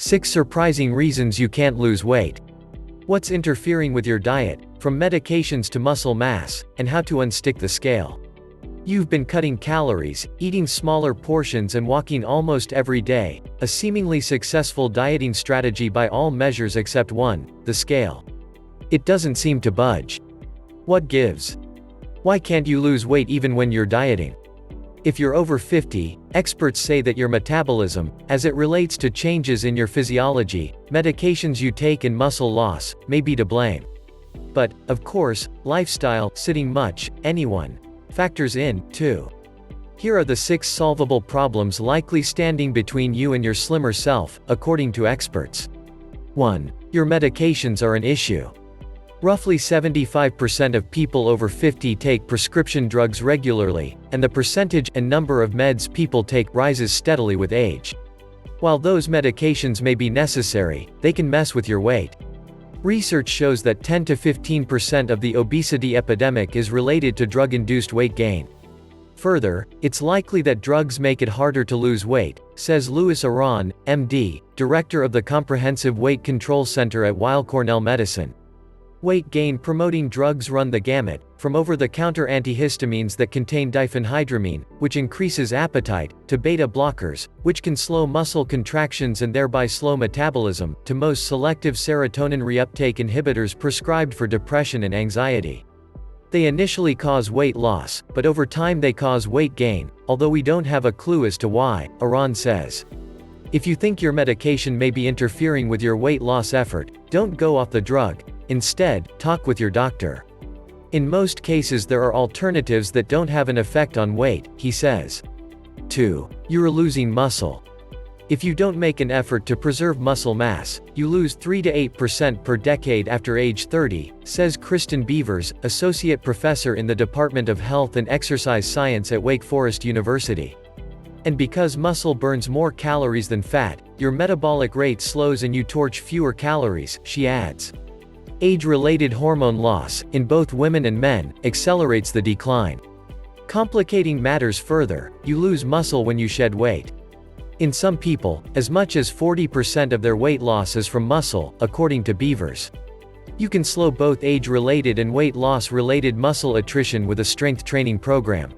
6 surprising reasons you can't lose weight. What's interfering with your diet, from medications to muscle mass, and how to unstick the scale. You've been cutting calories, eating smaller portions and walking almost every day, a seemingly successful dieting strategy by all measures except one, the scale. It doesn't seem to budge. What gives? Why can't you lose weight even when you're dieting? If you're over 50, experts say that your metabolism, as it relates to changes in your physiology, medications you take and muscle loss, may be to blame. But, of course, lifestyle, sitting much, anyone, factors in, too. Here are the 6 solvable problems likely standing between you and your slimmer self, according to experts. 1. Your medications are an issue. Roughly 75% of people over 50 take prescription drugs regularly, and the percentage and number of meds people take rises steadily with age. While those medications may be necessary, they can mess with your weight. Research shows that 10 to 15% of the obesity epidemic is related to drug-induced weight gain. Further, it's likely that drugs make it harder to lose weight, says Louis Aron, MD, director of the Comprehensive Weight Control Center at Weill Cornell Medicine. Weight gain-promoting drugs run the gamut, from over-the-counter antihistamines that contain diphenhydramine, which increases appetite, to beta blockers, which can slow muscle contractions and thereby slow metabolism, to most selective serotonin reuptake inhibitors prescribed for depression and anxiety. They initially cause weight loss, but over time they cause weight gain, although we don't have a clue as to why, Aron says. If you think your medication may be interfering with your weight loss effort, don't go off the drug. Instead, talk with your doctor. In most cases there are alternatives that don't have an effect on weight, he says. 2. You're losing muscle. If you don't make an effort to preserve muscle mass, you lose 3 to 8% per decade after age 30, says Kristen Beavers, associate professor in the Department of Health and Exercise Science at Wake Forest University. And because muscle burns more calories than fat, your metabolic rate slows and you torch fewer calories, she adds. Age-related hormone loss, in both women and men, accelerates the decline. Complicating matters further, you lose muscle when you shed weight. In some people, as much as 40% of their weight loss is from muscle, according to Beavers. You can slow both age-related and weight loss-related muscle attrition with a strength training program.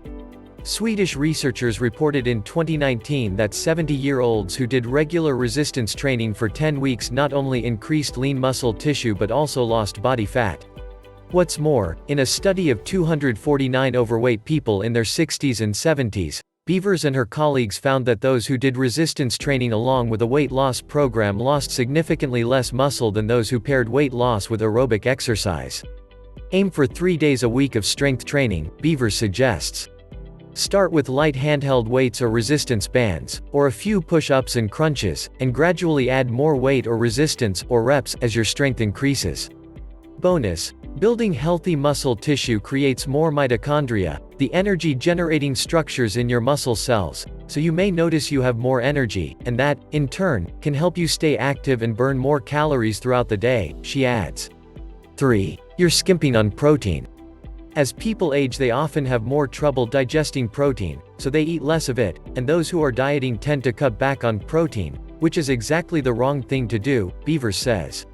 Swedish researchers reported in 2019 that 70-year-olds who did regular resistance training for 10 weeks not only increased lean muscle tissue but also lost body fat. What's more, in a study of 249 overweight people in their 60s and 70s, Beavers and her colleagues found that those who did resistance training along with a weight loss program lost significantly less muscle than those who paired weight loss with aerobic exercise. Aim for 3 days a week of strength training, Beavers suggests. Start with light handheld weights or resistance bands, or a few push-ups and crunches, and gradually add more weight or resistance or reps as your strength increases. Bonus: building healthy muscle tissue creates more mitochondria, the energy-generating structures in your muscle cells, so you may notice you have more energy, and that, in turn, can help you stay active and burn more calories throughout the day, she adds. 3. You're skimping on protein. As people age they often have more trouble digesting protein, so they eat less of it, and those who are dieting tend to cut back on protein, which is exactly the wrong thing to do, Beavers says.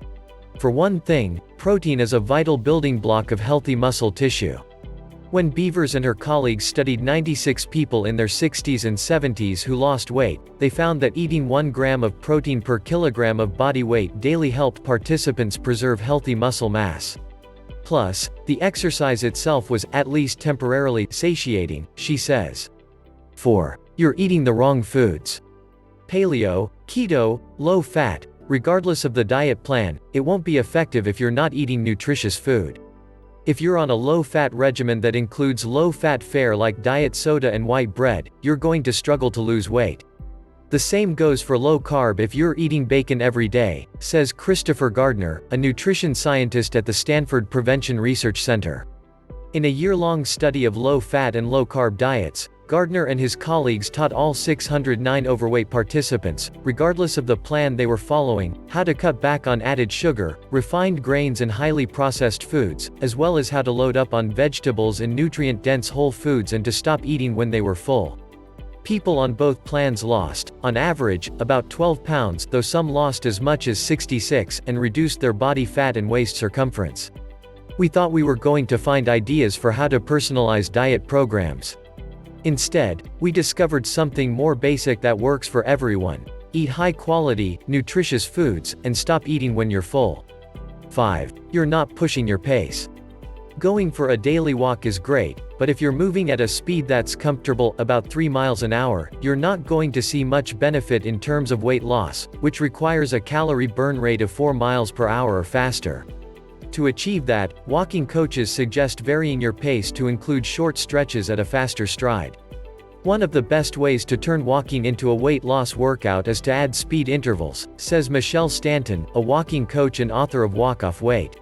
For one thing, protein is a vital building block of healthy muscle tissue. When Beavers and her colleagues studied 96 people in their 60s and 70s who lost weight, they found that eating 1 gram of protein per kilogram of body weight daily helped participants preserve healthy muscle mass. Plus, the exercise itself was, at least temporarily, satiating, she says. 4. You're eating the wrong foods. Paleo, keto, low fat, regardless of the diet plan, it won't be effective if you're not eating nutritious food. If you're on a low-fat regimen that includes low-fat fare like diet soda and white bread, you're going to struggle to lose weight. The same goes for low carb if you're eating bacon every day, says Christopher Gardner, a nutrition scientist at the Stanford Prevention Research Center. In a year-long study of low-fat and low-carb diets, Gardner and his colleagues taught all 609 overweight participants, regardless of the plan they were following, how to cut back on added sugar, refined grains and highly processed foods, as well as how to load up on vegetables and nutrient-dense whole foods and to stop eating when they were full. People on both plans lost, on average, about 12 pounds, though some lost as much as 66, and reduced their body fat and waist circumference. We thought we were going to find ideas for how to personalize diet programs. Instead, we discovered something more basic that works for everyone. Eat high-quality, nutritious foods, and stop eating when you're full. 5. You're not pushing your pace. Going for a daily walk is great, but if you're moving at a speed that's comfortable, about 3 miles an hour, you're not going to see much benefit in terms of weight loss, which requires a calorie burn rate of 4 miles per hour or faster. To achieve that, walking coaches suggest varying your pace to include short stretches at a faster stride. One of the best ways to turn walking into a weight loss workout is to add speed intervals, says Michelle Stanton, a walking coach and author of Walk Off Weight.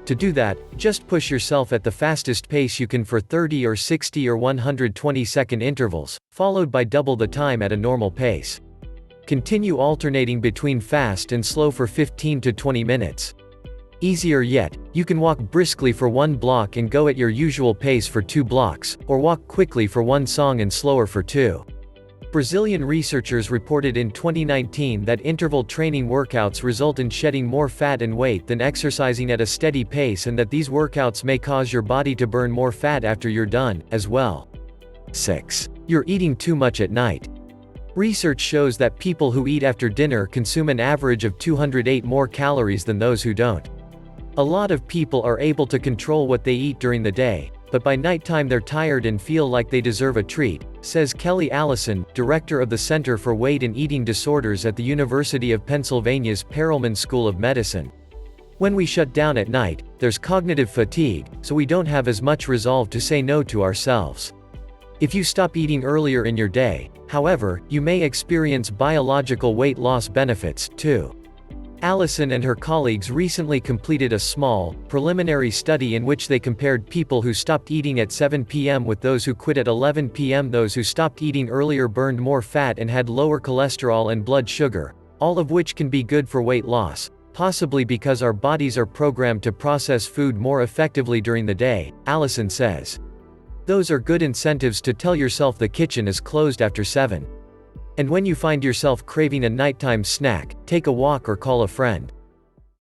To do that, just push yourself at the fastest pace you can for 30 or 60 or 120-second intervals, followed by double the time at a normal pace. Continue alternating between fast and slow for 15 to 20 minutes. Easier yet, you can walk briskly for 1 block and go at your usual pace for 2 blocks, or walk quickly for 1 song and slower for 2. Brazilian researchers reported in 2019 that interval training workouts result in shedding more fat and weight than exercising at a steady pace, and that these workouts may cause your body to burn more fat after you're done, as well. 6. You're eating too much at night. Research shows that people who eat after dinner consume an average of 208 more calories than those who don't. A lot of people are able to control what they eat during the day, but by nighttime they're tired and feel like they deserve a treat, says Kelly Allison, director of the Center for Weight and Eating Disorders at the University of Pennsylvania's Perelman School of Medicine. When we shut down at night, there's cognitive fatigue, so we don't have as much resolve to say no to ourselves. If you stop eating earlier in your day, however, you may experience biological weight loss benefits, too. Allison and her colleagues recently completed a small, preliminary study in which they compared people who stopped eating at 7 p.m. with those who quit at 11 p.m. Those who stopped eating earlier burned more fat and had lower cholesterol and blood sugar, all of which can be good for weight loss, possibly because our bodies are programmed to process food more effectively during the day, Allison says. Those are good incentives to tell yourself the kitchen is closed after 7. And when you find yourself craving a nighttime snack, take a walk or call a friend.